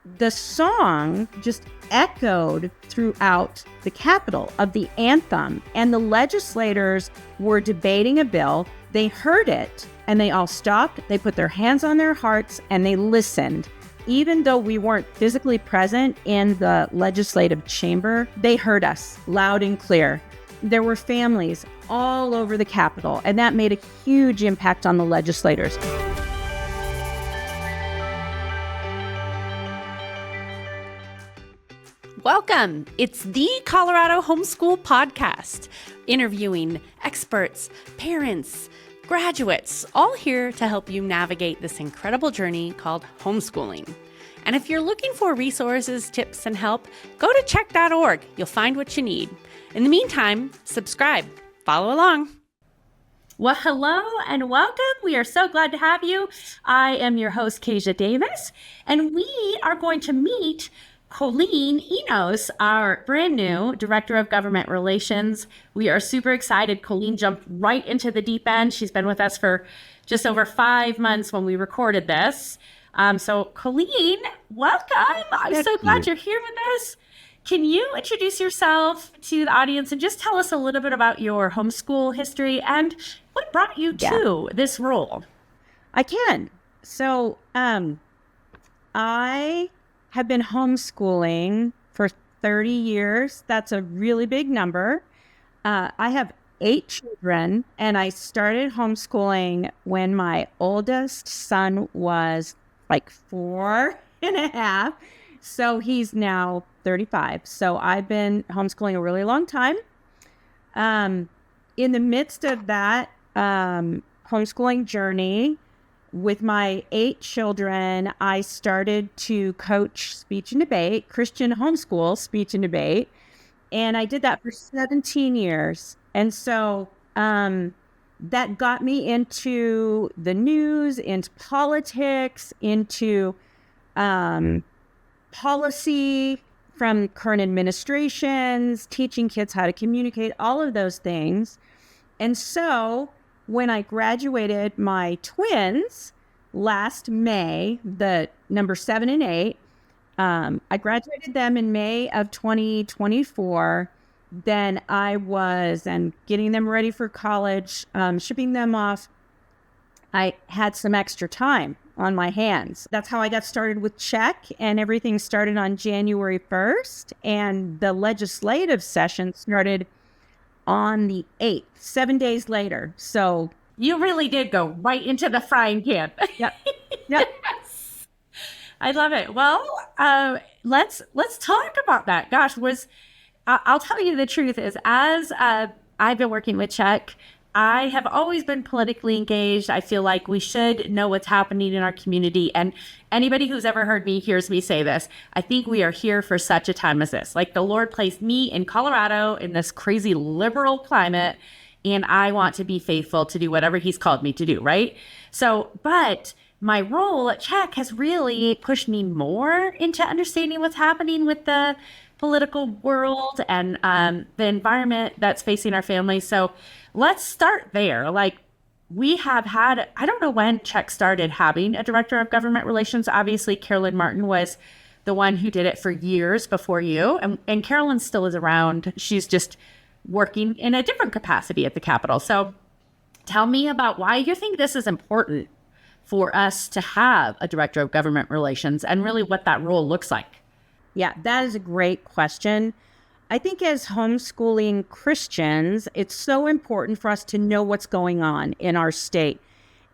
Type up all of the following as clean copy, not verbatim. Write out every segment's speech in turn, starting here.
the song just echoed throughout the Capitol of the anthem, and the legislators were debating a bill. They heard it and they all stopped. They put their hands on their hearts and they listened. Even though we weren't physically present in the legislative chamber, they heard us loud and clear. There were families all over the Capitol, and that made a huge impact on the legislators. Welcome. It's the Colorado Homeschool Podcast, interviewing experts, parents, graduates, all here to help you navigate this incredible journey called homeschooling. And if you're looking for resources, tips, and help, go to CHEC.org. You'll find what you need. In the meantime, subscribe, follow along. Well, hello and welcome. We are so glad to have you. I am your host, Kashia Davis, and we are going to meet Colleen Enos, our brand new Director of Government Relations. We are super excited. Colleen jumped right into the deep end. She's been with us for just over 5 months when we recorded this. So Colleen, welcome. I'm so glad you're here with us. Can you introduce yourself to the audience and just tell us a little bit about your homeschool history and what brought you to this role? I can. So I have been homeschooling for 30 years. That's a really big number. I have 8 children, and I started homeschooling when my oldest son was like 4 and a half. So he's now 35. So I've been homeschooling a really long time. In the midst of that homeschooling journey, with my 8 children, I started to coach speech and debate, Christian homeschool speech and debate. And I did that for 17 years. And so that got me into the news, into politics, into policy from current administrations, teaching kids how to communicate, all of those things. And so when I graduated my twins last May, the number 7 and 8, I graduated them in May of 2024. Then I was getting them ready for college, shipping them off. I had some extra time on my hands. That's how I got started with CHEC, and everything started on January 1st. And the legislative session started on the 8th, 7 days later. So you really did go right into the frying pan. Yep. Yes. I love it. Well, let's talk about that. Gosh, I'll tell you the truth is, as I've been working with CHEC, I have always been politically engaged. I feel like we should know what's happening in our community. And anybody who's ever heard me hears me say this. I think we are here for such a time as this. Like, the Lord placed me in Colorado in this crazy liberal climate, and I want to be faithful to do whatever he's called me to do, right? So, but my role at CHEC has really pushed me more into understanding what's happening with the political world and the environment that's facing our families. So let's start there. Like, we have had, I don't know when CHEC started having a Director of Government Relations. Obviously, Carolyn Martin was the one who did it for years before you. And Carolyn still is around. She's just working in a different capacity at the Capitol. So tell me about why you think this is important for us to have a Director of Government Relations and really what that role looks like. Yeah, that is a great question. I think as homeschooling Christians, it's so important for us to know what's going on in our state.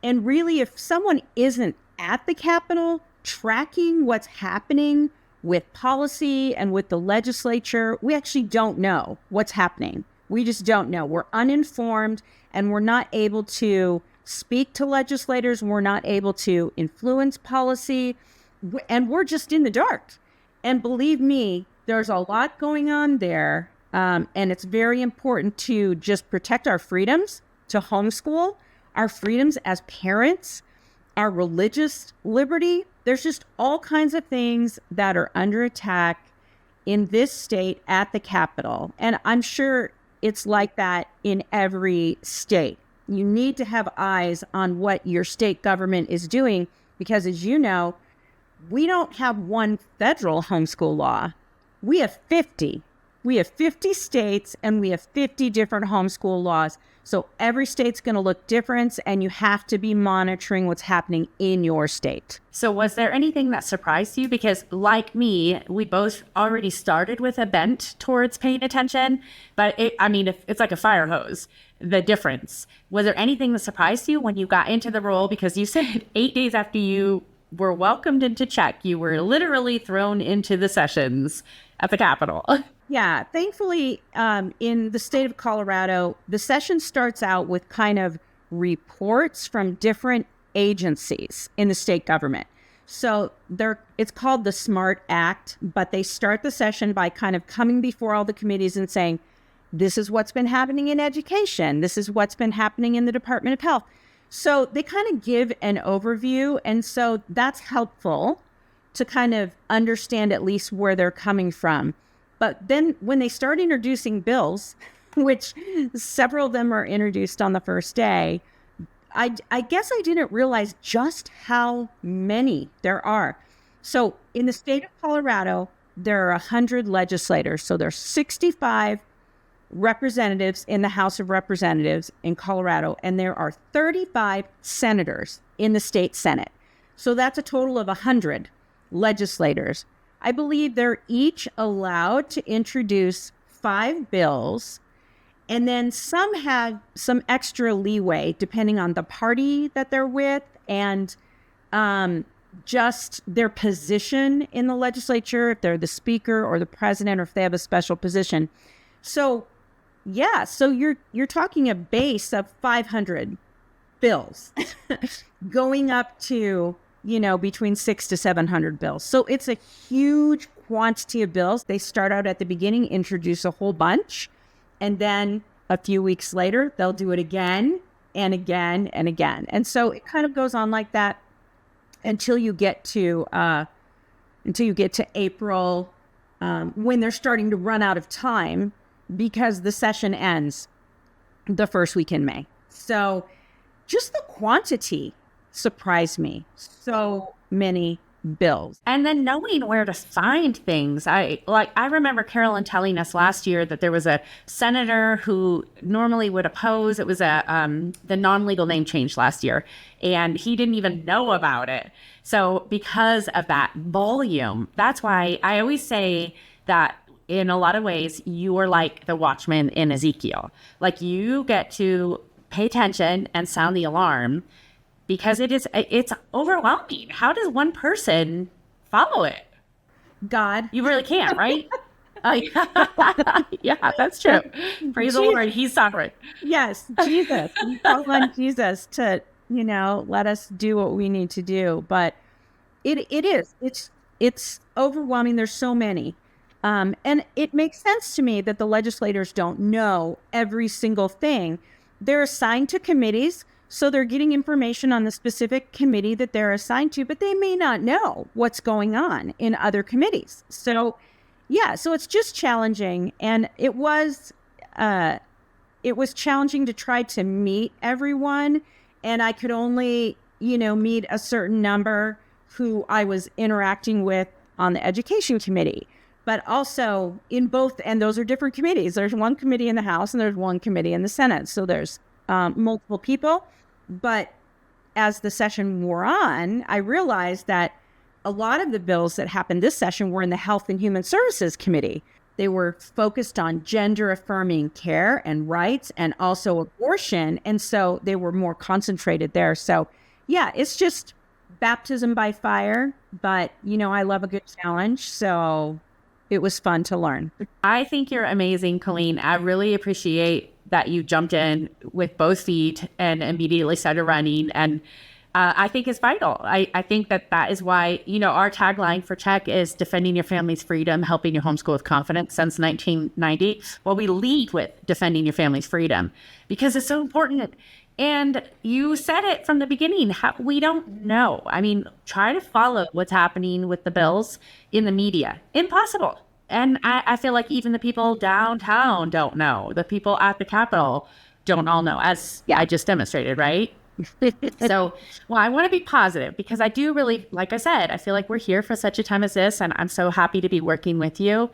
And really, if someone isn't at the Capitol tracking what's happening with policy and with the legislature, we actually don't know what's happening. We just don't know. We're uninformed, and we're not able to speak to legislators. We're not able to influence policy, and we're just in the dark. And believe me, there's a lot going on there, and it's very important to just protect our freedoms to homeschool, our freedoms as parents, our religious liberty. There's just all kinds of things that are under attack in this state at the Capitol. And I'm sure it's like that in every state. You need to have eyes on what your state government is doing because, as you know, we don't have one federal homeschool law. We have 50. We have 50 states and we have 50 different homeschool laws. So every state's going to look different, and you have to be monitoring what's happening in your state. So was there anything that surprised you? Because like me, we both already started with a bent towards paying attention, but it's like a fire hose, the difference. Was there anything that surprised you when you got into the role? Because you said 8 days after you were welcomed into CHEC, you were literally thrown into the sessions at the Capitol. Yeah, thankfully, in the state of Colorado, the session starts out with kind of reports from different agencies in the state government. So it's called the SMART Act, but they start the session by kind of coming before all the committees and saying, this is what's been happening in education. This is what's been happening in the Department of Health. So they kind of give an overview. And so that's helpful to kind of understand at least where they're coming from. But then when they start introducing bills, which several of them are introduced on the first day, I guess I didn't realize just how many there are. So in the state of Colorado, there are 100 legislators. So there's 65 representatives in the House of Representatives in Colorado, and there are 35 senators in the state Senate. So that's a total of 100 legislators. I believe they're each allowed to introduce 5 bills, and then some have some extra leeway depending on the party that they're with and just their position in the legislature, if they're the speaker or the president, or if they have a special position. So, yeah, so you're talking a base of 500 bills going up to between 600 to 700 bills. So it's a huge quantity of bills. They start out at the beginning, introduce a whole bunch, and then a few weeks later, they'll do it again and again and again. And so it kind of goes on like that until you get to April, when they're starting to run out of time because the session ends the first week in May. So just the quantity surprised me. So many bills. And then knowing where to find things. I remember Carolyn telling us last year that there was a senator who normally would oppose. It was the non-legal name change last year, and he didn't even know about it. So because of that volume, that's why I always say that in a lot of ways, you are like the watchman in Ezekiel. Like, you get to pay attention and sound the alarm, because it's overwhelming. How does one person follow it? God. You really can't, right? Yeah, that's true. Praise the Lord. He's sovereign. Yes, Jesus. We call on Jesus to, let us do what we need to do. But it's overwhelming. There's so many. And it makes sense to me that the legislators don't know every single thing. They're assigned to committees. So they're getting information on the specific committee that they're assigned to, but they may not know what's going on in other committees. So, yeah, so it's just challenging. And it was challenging to try to meet everyone. And I could only, meet a certain number who I was interacting with on the education committee. But also in both, and those are different committees. There's one committee in the House and there's one committee in the Senate. So there's multiple people. But as the session wore on, I realized that a lot of the bills that happened this session were in the Health and Human Services Committee. They were focused on gender-affirming care and rights and also abortion. And so they were more concentrated there. So, yeah, it's just baptism by fire. But, I love a good challenge. So it was fun to learn. I think you're amazing, Colleen. I really appreciate that you jumped in with both feet and immediately started running. And I think it's vital. I think that is why, our tagline for CHEC is defending your family's freedom, helping you homeschool with confidence since 1990. Well, we lead with defending your family's freedom because it's so important. And you said it from the beginning, we don't know. I mean, try to follow what's happening with the bills in the media. Impossible. And I feel like even the people downtown don't know. The people at the Capitol don't all know, as I just demonstrated, right? So, well, I want to be positive because I do really, like I said, I feel like we're here for such a time as this, and I'm so happy to be working with you.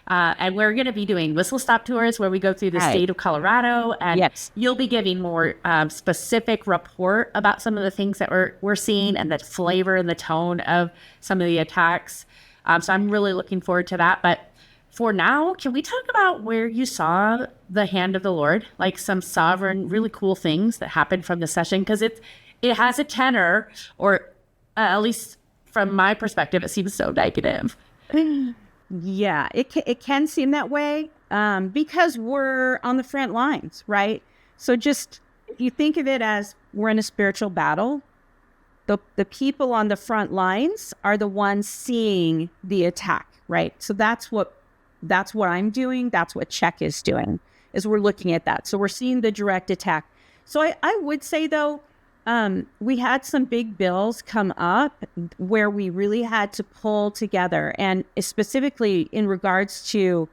And we're going to be doing whistle stop tours where we go through the state of Colorado, and you'll be giving more specific report about some of the things that we're seeing and the flavor and the tone of some of the attacks. So I'm really looking forward to that. But for now, can we talk about where you saw the hand of the Lord, like some sovereign, really cool things that happened from the session? Because it has a tenor, or at least from my perspective, it seems so negative. Yeah, it can seem that way because we're on the front lines, right? So just if you think of it as we're in a spiritual battle, the people on the front lines are the ones seeing the attack, right? So that's what I'm doing. That's what CHEC is doing, is we're looking at that. So we're seeing the direct attack. So I would say, though, we had some big bills come up where we really had to pull together, and specifically in regards to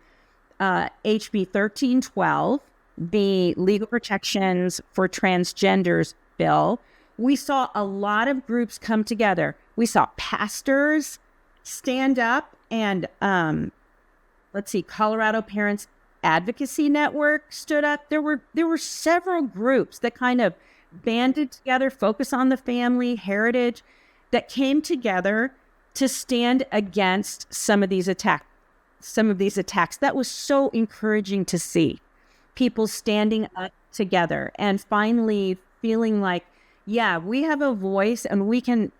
HB 1312, the legal protections for transgenders bill. We saw a lot of groups come together. We saw pastors stand up, and Colorado Parents Advocacy Network stood up. There were several groups that kind of banded together, focus on the family, heritage, that came together to stand against some of these attacks. That was so encouraging to see people standing up together and finally feeling like, yeah, we have a voice and we can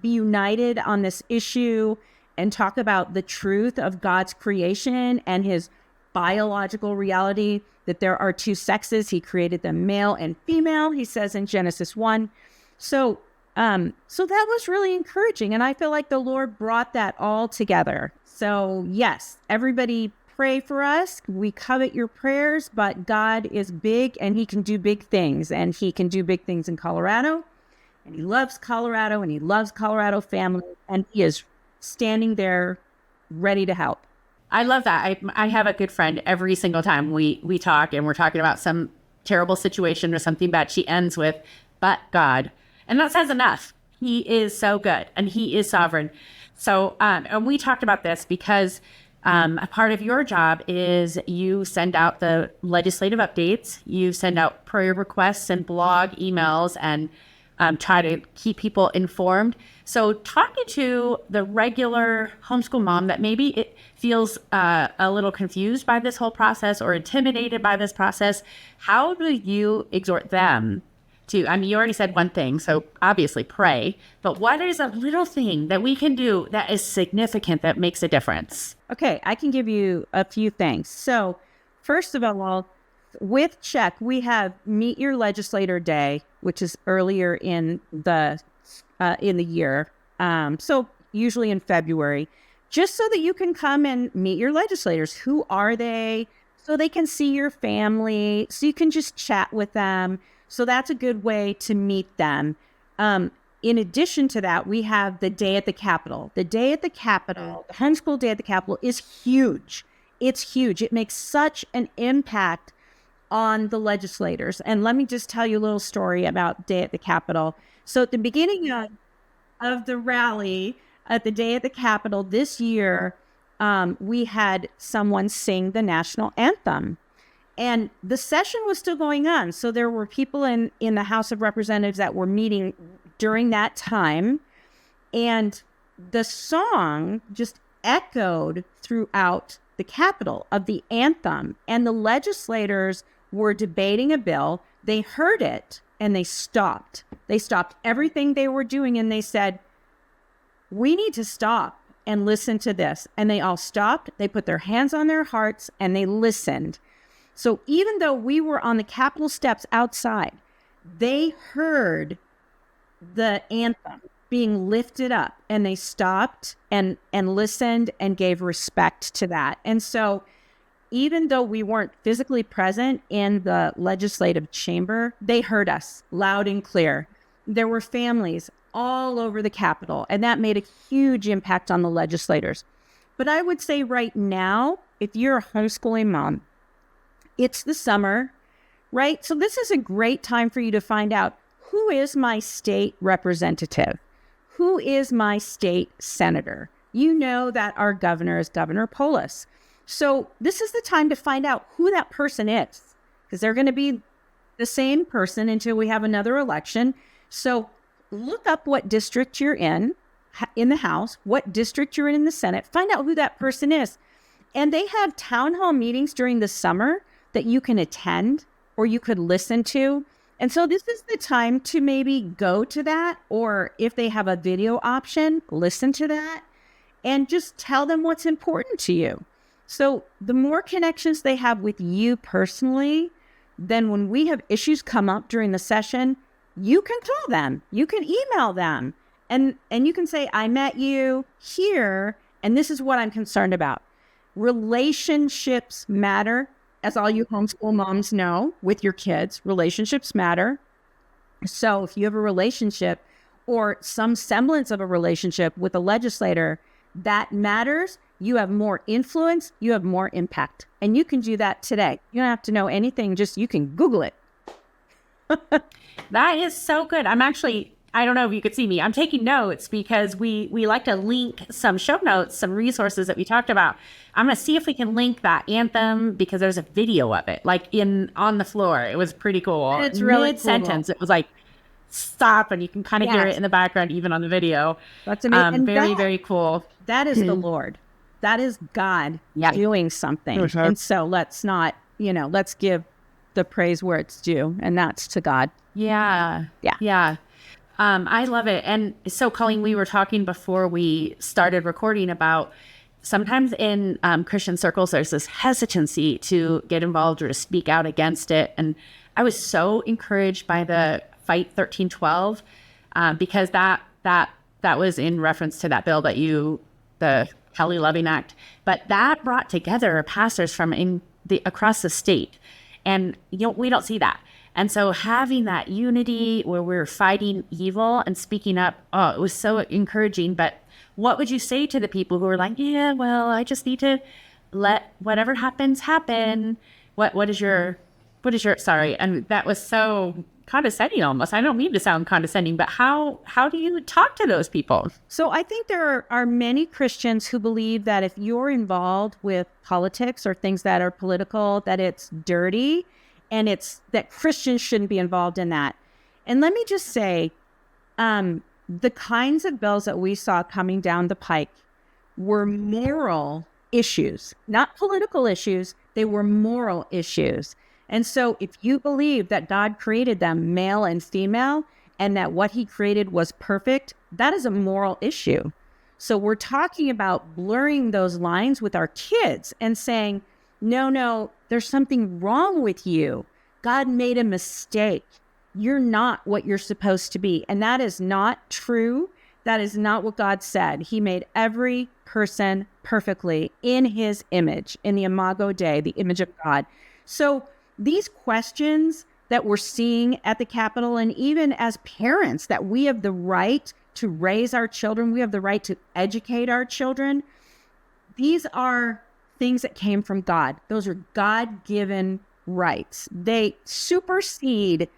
be united on this issue and talk about the truth of God's creation and his biological reality, that there are two sexes. He created them male and female, he says in Genesis 1. So that was really encouraging. And I feel like the Lord brought that all together. So yes, everybody pray for us. We covet your prayers, but God is big and he can do big things, and he can do big things in Colorado, and he loves Colorado, and he loves Colorado family, and he is standing there ready to help. I love that. I have a good friend every single time we talk and we're talking about some terrible situation or something bad. She ends with, but God. And that says enough. He is so good and he is sovereign. So, and we talked about this because a part of your job is you send out the legislative updates, you send out prayer requests and blog emails, and try to keep people informed. So talking to the regular homeschool mom that maybe it feels a little confused by this whole process or intimidated by this process, how do you exhort them to, I mean, you already said one thing, so obviously pray, but what is a little thing that we can do that is significant, that makes a difference? Okay, I can give you a few things. So first of all, with CHEC, we have Meet Your Legislator Day, which is earlier in the year. So usually in February, just so that you can come and meet your legislators. Who are they? So they can see your family, so you can just chat with them. So that's a good way to meet them. In addition to that, we have the Day at the Capitol. The Day at the Capitol, the Homeschool Day at the Capitol, is huge. It's huge. It makes such an impact on the legislators. And let me just tell you a little story about Day at the Capitol. So at the beginning of the rally at the Day at the Capitol this year, we had someone sing the national anthem. And the session was still going on. So there were people in the House of Representatives that were meeting during that time. And the song just echoed throughout the Capitol of the anthem. And the legislators were debating a bill. They heard it and they stopped. They stopped everything they were doing and they said, we need to stop and listen to this. And they all stopped. They put their hands on their hearts and they listened. So even though we were on the Capitol steps outside, they heard the anthem being lifted up and they stopped and listened and gave respect to that. And so even though we weren't physically present in the legislative chamber, they heard us loud and clear. There were families all over the Capitol, and that made a huge impact on the legislators. But I would say right now, if you're a homeschooling mom, it's the summer, right? So this is a great time for you to find out who is my state representative? Who is my state senator? You know that our governor is Governor Polis. So this is the time to find out who that person is, because they're going to be the same person until we have another election. So look up what district you're in the House, what district you're in the Senate, find out who that person is. And they have town hall meetings during the summer that you can attend or you could listen to. And so this is the time to maybe go to that, or if they have a video option, listen to that and just tell them what's important to you. So the more connections they have with you personally, then when we have issues come up during the session, you can call them, you can email them, and you can say, I met you here, and this is what I'm concerned about. Relationships matter, as all you homeschool moms know, with your kids. Relationships matter. So if you have a relationship or some semblance of a relationship with a legislator, that matters. You have more influence, you have more impact. And you can do that today. You don't have to know anything, just you can Google it. That is so good. I don't know if you could see me. I'm taking notes because we like to link some show notes, some resources that we talked about. I'm going to see if we can link that anthem because there's a video of it, like on the floor. It was pretty cool. It's really mid-sentence. Cool. It was like, stop, and you can kind of hear it in the background, even on the video. That's amazing. Very cool. That is the Lord. That is God doing something. And so let's not, let's give the praise where it's due, and that's to God. Yeah. I love it. And so, Colleen, we were talking before we started recording about sometimes in Christian circles, there's this hesitancy to get involved or to speak out against it. And I was so encouraged by the Fight 1312 because that was in reference to that bill that the Kelly Loving Act, but that brought together pastors from across the state. And we don't see that. And so having that unity where we're fighting evil and speaking up, it was so encouraging. But what would you say to the people who are like, yeah, well, I just need to let whatever happens happen? What is your sorry? And that was so condescending almost. I don't mean to sound condescending, but how do you talk to those people? So I think there are many Christians who believe that if you're involved with politics or things that are political, that it's dirty, and it's that Christians shouldn't be involved in that. And let me just say, the kinds of bills that we saw coming down the pike were moral issues, not political issues. They were moral issues. And so if you believe that God created them male and female and that what he created was perfect, that is a moral issue. So we're talking about blurring those lines with our kids and saying, no, there's something wrong with you. God made a mistake. You're not what you're supposed to be. And that is not true. That is not what God said. He made every person perfectly in his image, in the imago Dei, the image of God. So these questions that we're seeing at the Capitol, and even as parents, that we have the right to raise our children, we have the right to educate our children. These are things that came from God. Those are God-given rights. They supersede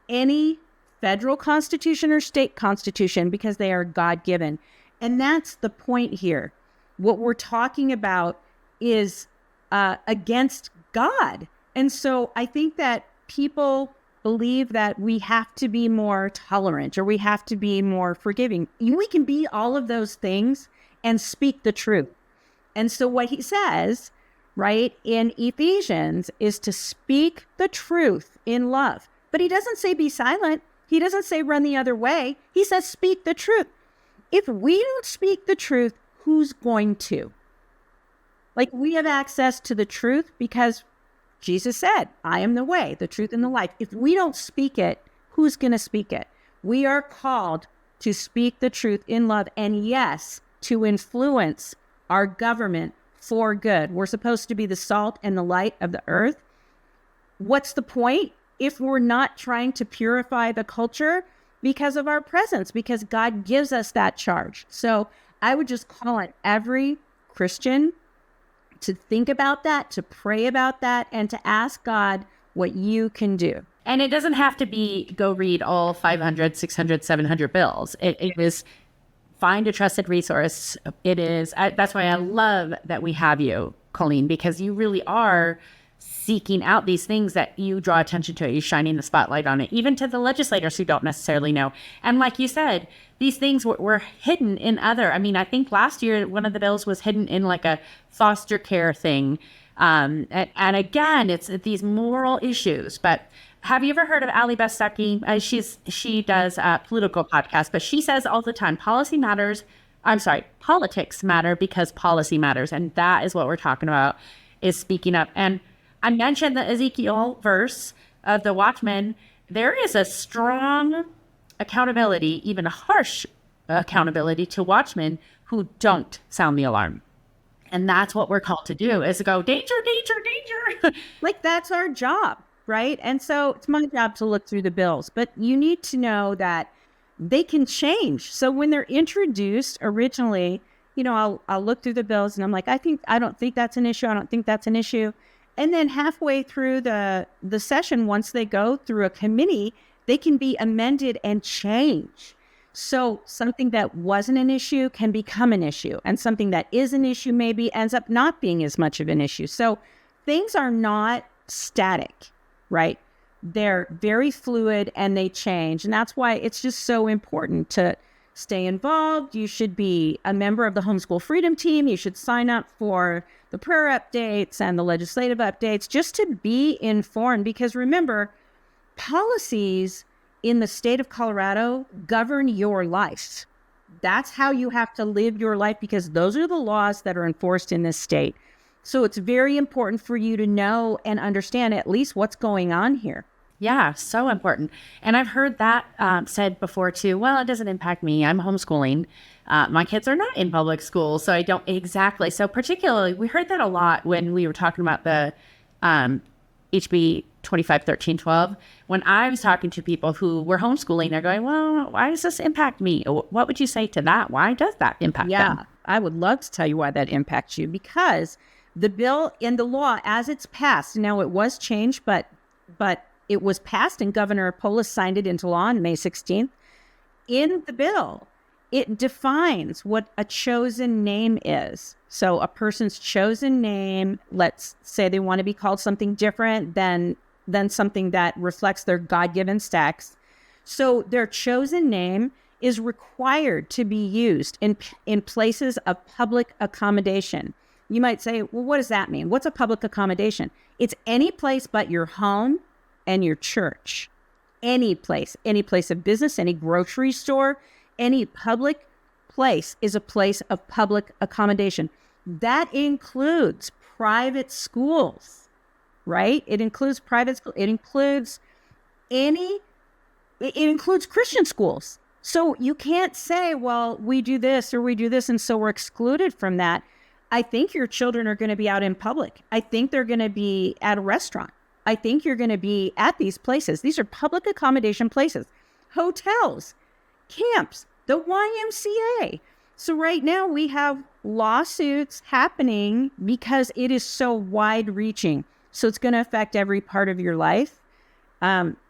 any federal constitution or state constitution because they are God-given. And that's the point here. What we're talking about is against God. And so I think that people believe that we have to be more tolerant or we have to be more forgiving. We can be all of those things and speak the truth. And so what he says, right, in Ephesians is to speak the truth in love. But he doesn't say be silent. He doesn't say run the other way. He says speak the truth. If we don't speak the truth, who's going to? Like, we have access to the truth because Jesus said, I am the way, the truth, and the life. If we don't speak it, who's going to speak it? We are called to speak the truth in love, and yes, to influence our government for good. We're supposed to be the salt and the light of the earth. What's the point if we're not trying to purify the culture because of our presence, because God gives us that charge? So I would just call on every Christian to think about that, to pray about that, and to ask God what you can do. And it doesn't have to be go read all 500, 600, 700 bills. It is find a trusted resource. It is, that's why I love that we have you, Colleen, because you really are seeking out these things that you draw attention to. You're shining the spotlight on it, even to the legislators who don't necessarily know. And like you said, these things were hidden in other, I mean, I think last year, one of the bills was hidden in like a foster care thing. And again, it's these moral issues. But have you ever heard of Ali Bestaki? She does a political podcast, but she says all the time, politics matter because policy matters. And that is what we're talking about, is speaking up. And I mentioned the Ezekiel verse of the watchman. There is a strong accountability, even a harsh accountability to watchmen who don't sound the alarm. And that's what we're called to do, is to go, danger, danger, danger. Like, that's our job, right? And so it's my job to look through the bills, but you need to know that they can change. So when they're introduced originally, I'll look through the bills and I'm like, I don't think that's an issue. I don't think that's an issue. And then halfway through the session, once they go through a committee, they can be amended and change. So something that wasn't an issue can become an issue, and something that is an issue maybe ends up not being as much of an issue. So things are not static, right? They're very fluid and they change. And that's why it's just so important to stay involved. You should be a member of the Homeschool Freedom Team. You should sign up for the prayer updates and the legislative updates just to be informed. Because remember, policies in the state of Colorado govern your life. That's how you have to live your life, because those are the laws that are enforced in this state. So it's very important for you to know and understand at least what's going on here. Yeah, so important. And I've heard that said before too. Well, it doesn't impact me. I'm homeschooling. My kids are not in public school, so I don't exactly. So particularly, we heard that a lot when we were talking about the HB 251312. When I was talking to people who were homeschooling, they're going, well, why does this impact me? What would you say to that? Why does that impact them? Yeah, I would love to tell you why that impacts you, because the bill and the law as it's passed, now it was changed, but it was passed and Governor Polis signed it into law on May 16th. In the bill, it defines what a chosen name is. So a person's chosen name, let's say they want to be called something different than something that reflects their God-given status. So their chosen name is required to be used in places of public accommodation. You might say, well, what does that mean? What's a public accommodation? It's any place but your home and your church. Any place of business, any grocery store, any public place is a place of public accommodation. That includes private schools, right? It includes private schools. It includes Christian schools. So you can't say, well, we do this or we do this, and so we're excluded from that. I think your children are going to be out in public. I think they're going to be at a restaurant. I think you're going to be at these places. These are public accommodation places, hotels, camps, the YMCA. So right now we have lawsuits happening because it is so wide reaching. So it's going to affect every part of your life.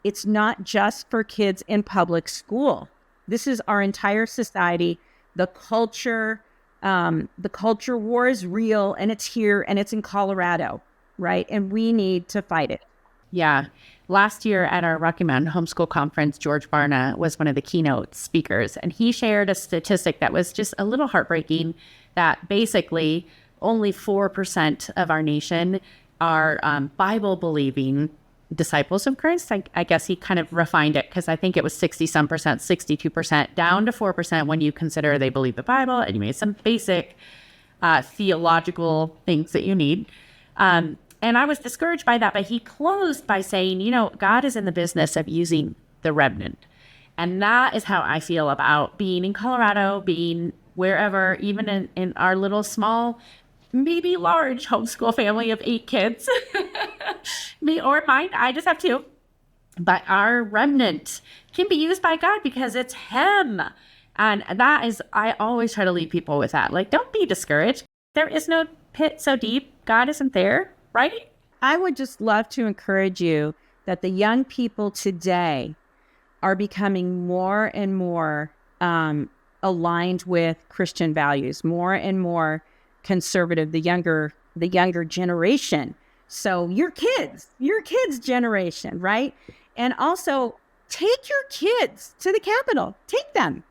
It's not just for kids in public school. This is our entire society. The culture war is real, and it's here, and it's in Colorado, right? And we need to fight it. Yeah. Last year at our Rocky Mountain Homeschool Conference, George Barna was one of the keynote speakers, and he shared a statistic that was just a little heartbreaking, that basically only 4% of our nation are Bible-believing disciples of Christ. I guess he kind of refined it, because I think it was 60-some percent, 62%, down to 4% when you consider they believe the Bible and you made some basic theological things that you need. And I was discouraged by that, but he closed by saying, God is in the business of using the remnant. And that is how I feel about being in Colorado, being wherever, even in our little small, maybe large homeschool family of 8 kids. Me or mine, I just have 2. But our remnant can be used by God because it's Him. And that is, I always try to lead people with that. Like, don't be discouraged. There is no pit so deep, God isn't there. Right? I would just love to encourage you that the young people today are becoming more and more aligned with Christian values, more and more conservative, the younger generation. So your kids generation, right? And also take your kids to the Capitol. Take them.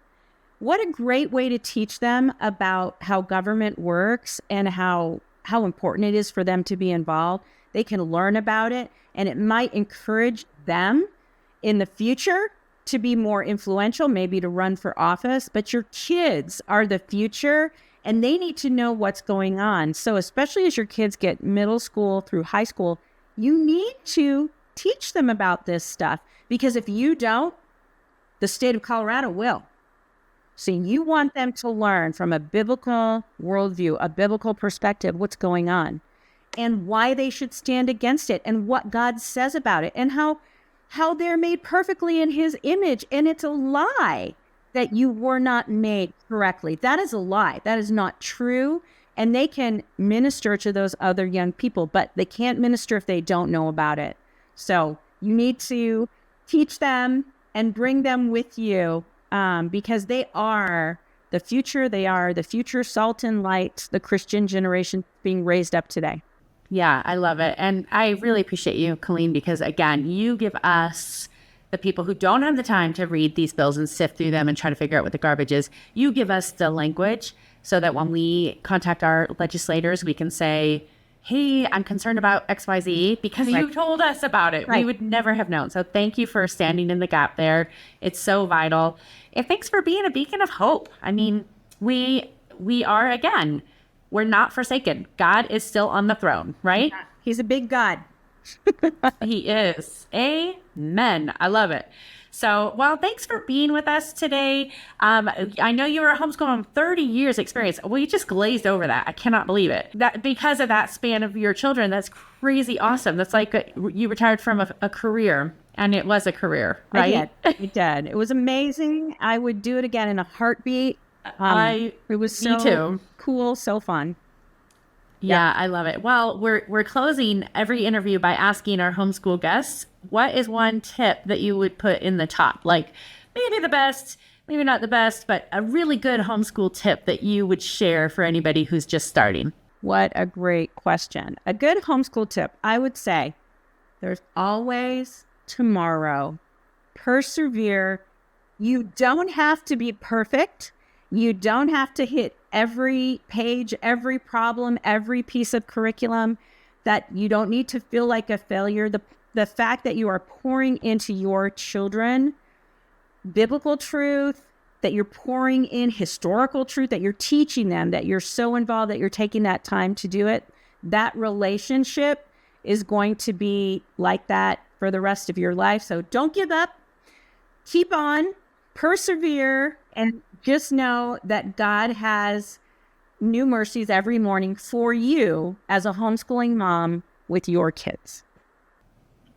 What a great way to teach them about how government works and how important it is for them to be involved. They can learn about it, and it might encourage them in the future to be more influential, maybe to run for office. But your kids are the future, and they need to know what's going on. So especially as your kids get middle school through high school, you need to teach them about this stuff, because if you don't, the state of Colorado will. So you want them to learn from a biblical worldview, a biblical perspective, what's going on and why they should stand against it and what God says about it and how they're made perfectly in his image. And it's a lie that you were not made correctly. That is a lie. That is not true. And they can minister to those other young people, but they can't minister if they don't know about it. So you need to teach them and bring them with you, because they are the future. They are the future salt and light, the Christian generation being raised up today. Yeah, I love it. And I really appreciate you, Colleen, because again, you give us, the people who don't have the time to read these bills and sift through them and try to figure out what the garbage is, you give us the language so that when we contact our legislators, we can say, hey, I'm concerned about XYZ because you told us about it. We would never have known. So thank you for standing in the gap there. It's so vital. And thanks for being a beacon of hope. I mean, we are, again, we're not forsaken. God is still on the throne, right? He's a big God. He is. Amen. I love it. So, well, thanks for being with us today. I know you were a homeschooling 30 years experience. We just glazed over that. I cannot believe it. That because of that span of your children, that's crazy awesome. That's like you retired from a career, and it was a career, right? I did. It was amazing. I would do it again in a heartbeat. It was so cool, so fun. Yeah, I love it. Well, we're closing every interview by asking our homeschool guests, what is one tip that you would put in the top? Like maybe the best, maybe not the best, but a really good homeschool tip that you would share for anybody who's just starting. What a great question. A good homeschool tip, I would say, there's always tomorrow. Persevere. You don't have to be perfect. You don't have to hit every page, every problem, every piece of curriculum. That you don't need to feel like a failure. The fact that you are pouring into your children biblical truth, that you're pouring in historical truth, that you're teaching them, that you're so involved, that you're taking that time to do it, that relationship is going to be like that for the rest of your life. So don't give up. Keep on, persevere, and just know that God has new mercies every morning for you as a homeschooling mom with your kids.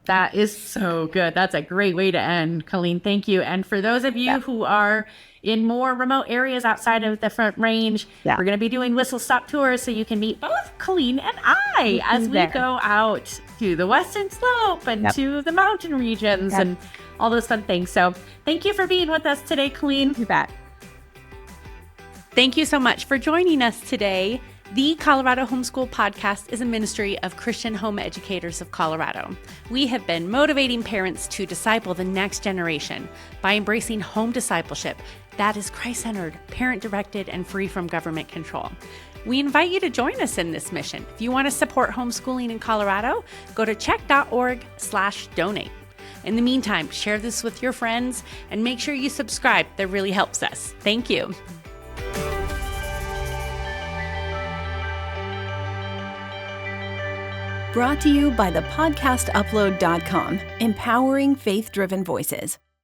That is so good. That's a great way to end, Colleen. Thank you. And for those of you who are in more remote areas outside of the Front Range, we're going to be doing whistle stop tours so you can meet both Colleen and I as we go out to the Western Slope and to the mountain regions and all those fun things. So thank you for being with us today, Colleen. You bet. Thank you so much for joining us today. The Colorado Homeschool Podcast is a ministry of Christian home educators of Colorado. We have been motivating parents to disciple the next generation by embracing home discipleship that is Christ-centered, parent-directed, and free from government control. We invite you to join us in this mission. If you want to support homeschooling in Colorado, go to CHEC.org/donate. In the meantime, share this with your friends and make sure you subscribe. That really helps us. Thank you. Brought to you by thepodcastupload.com, empowering faith-driven voices.